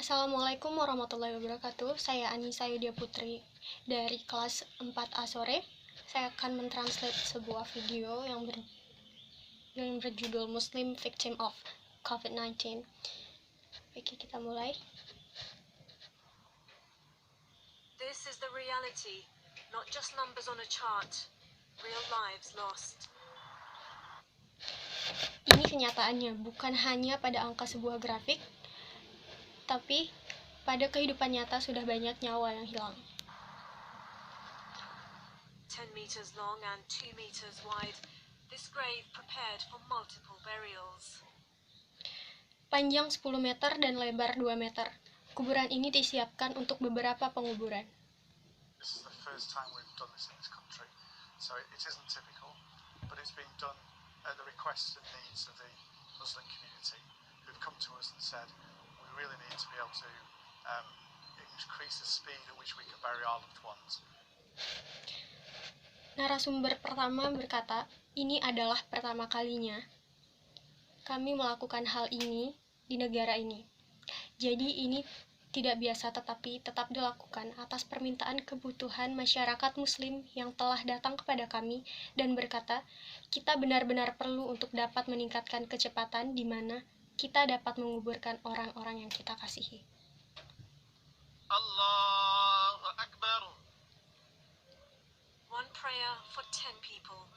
Assalamualaikum warahmatullahi wabarakatuh. Saya Anissa Yudia Putri dari kelas 4A sore. Saya akan mentranslate sebuah video yang berjudul Muslim Victim of COVID-19. Oke, kita mulai. This is the reality, not just numbers on a chart. Real lives lost. Ini kenyataannya, bukan hanya pada angka sebuah grafik, tapi pada kehidupan nyata sudah banyak nyawa yang hilang. 10 meters long and 2 meters wide, this grave prepared for multiple burials. Panjang 10 meter dan lebar 2 meter. Kuburan ini disiapkan untuk beberapa penguburan. This is the first time we've done this in this country, so it isn't typical, but it's being done at the request and needs of the Muslim community who've come to us and said we really need to be able to increase the speed at which we can bury our loved ones. Narasumber pertama berkata, ini adalah pertama kalinya kami melakukan hal ini di negara ini. Jadi ini tidak biasa tetapi tetap dilakukan atas permintaan kebutuhan masyarakat muslim yang telah datang kepada kami dan berkata, kita benar-benar perlu untuk dapat meningkatkan kecepatan di mana kita dapat menguburkan orang-orang yang kita kasihi. Allahu Akbar. One prayer for 10 people.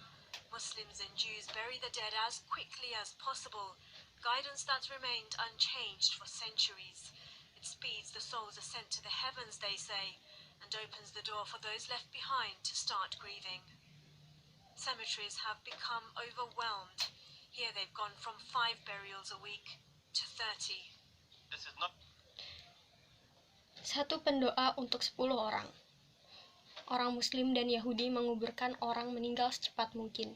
Muslims and Jews bury the dead as quickly as possible. Guidance that's remained unchanged for centuries. It speeds the soul's ascent to the heavens, they say, and opens the door for those left behind to start grieving. Cemeteries have become overwhelmed. Here they've gone from 5 burials a week to 30. This is not Satu pendoa untuk 10 orang. Orang Muslim dan Yahudi menguburkan orang meninggal secepat mungkin,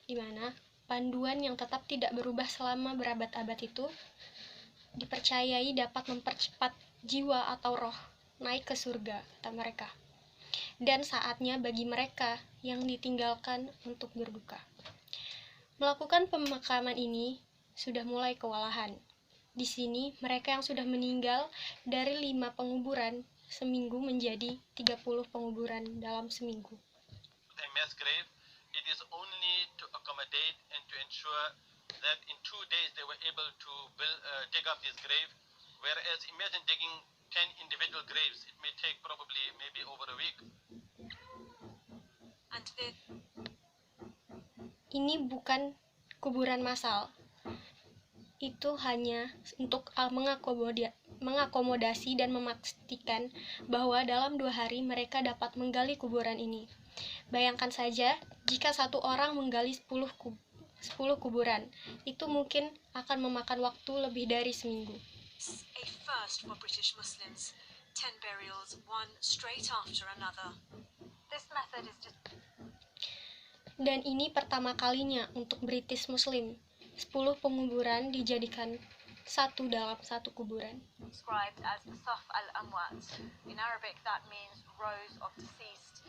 di mana panduan yang tetap tidak berubah selama berabad-abad itu dipercayai dapat mempercepat jiwa atau roh naik ke surga, kata mereka. Dan saatnya bagi mereka yang ditinggalkan untuk berduka. Melakukan pemakaman ini sudah mulai kewalahan. Di sini, mereka yang sudah meninggal dari 5 penguburan seminggu menjadi 30 penguburan dalam seminggu. a mass grave. It is only to accommodate and to ensure that in 2 days they were able to dig up this grave. Whereas imagine digging 10 individual graves. It may take probably maybe over a week. And this Ini bukan kuburan massal. Itu hanya untuk mengakomodasi dan memastikan bahwa dalam 2 hari mereka dapat menggali kuburan ini. Bayangkan saja, jika satu orang menggali 10 kuburan, itu mungkin akan memakan waktu lebih dari seminggu. is a first for British Muslims. 10 burials, one straight after another. This method is just Dan ini pertama kalinya untuk British Muslim. 10 penguburan dijadikan satu dalam satu kuburan. described as Saf al-Amwat. In Arabic, that means rows of deceased.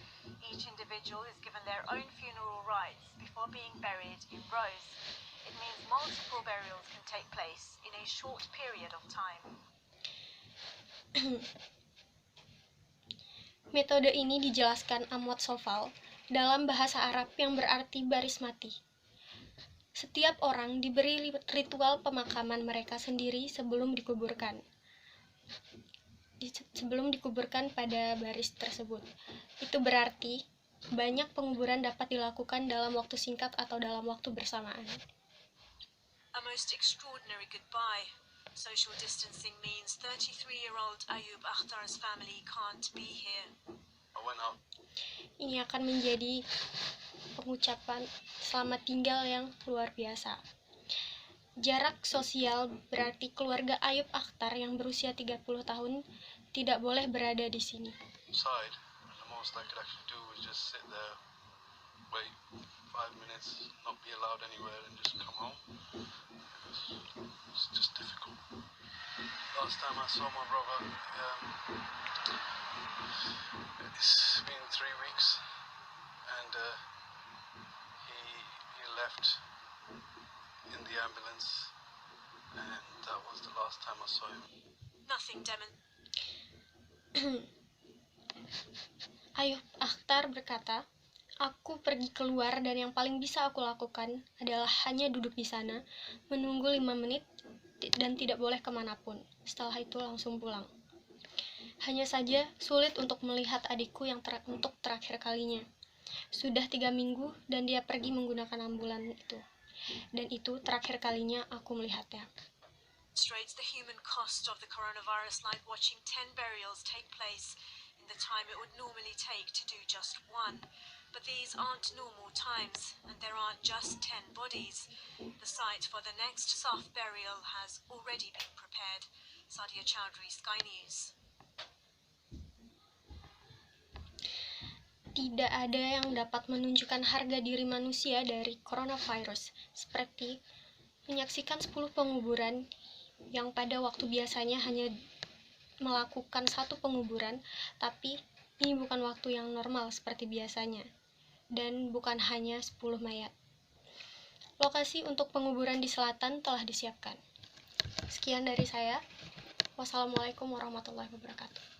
Each individual is given their own funeral rites before being buried in rows. It means multiple burials can take place in a short period of time. Metode ini dijelaskan Amwat Sofal dalam bahasa Arab yang berarti baris mati. Setiap orang diberi ritual pemakaman mereka sendiri sebelum dikuburkan. Sebelum dikuburkan pada baris tersebut. Itu berarti banyak penguburan dapat dilakukan dalam waktu singkat atau dalam waktu bersamaan. A most extraordinary goodbye. Social distancing means 33-year-old Ayub Akhtar's family can't be here. I went out. Ini akan menjadi pengucapan selamat tinggal yang luar biasa. Jarak sosial berarti keluarga Ayub Akhtar yang berusia 30 tahun tidak boleh berada di sini. Outside, and the most I could actually do was just sit there, wait 5 minutes, not be allowed anywhere, and just come home. It's just difficult. Last time I saw my brother, it's been 3 weeks, and he left in the ambulance, and that was the last time I saw him. Nothing Ayub Akhtar berkata, aku pergi keluar dan yang paling bisa aku lakukan adalah hanya duduk di sana, menunggu 5 menit dan tidak boleh kemanapun. Setelah itu langsung pulang. Hanya saja sulit untuk melihat adikku yang untuk terakhir kalinya. Sudah 3 minggu dan dia pergi menggunakan ambulan itu. Dan itu terakhir kalinya aku melihatnya. demonstrates the human cost of the coronavirus, like watching 10 burials take place in the time it would normally take to do just one. But these aren't normal times, and there aren't just 10 bodies. The site for the next soft burial has already been prepared. Sadia Chowdhury, Sky News. Tidak ada yang dapat menunjukkan harga diri manusia dari coronavirus, seperti menyaksikan 10 penguburan yang pada waktu biasanya hanya melakukan 1 penguburan, tapi ini bukan waktu yang normal seperti biasanya, dan bukan hanya 10 mayat. Lokasi untuk penguburan di selatan telah disiapkan. Sekian dari saya. Wassalamualaikum warahmatullahi wabarakatuh.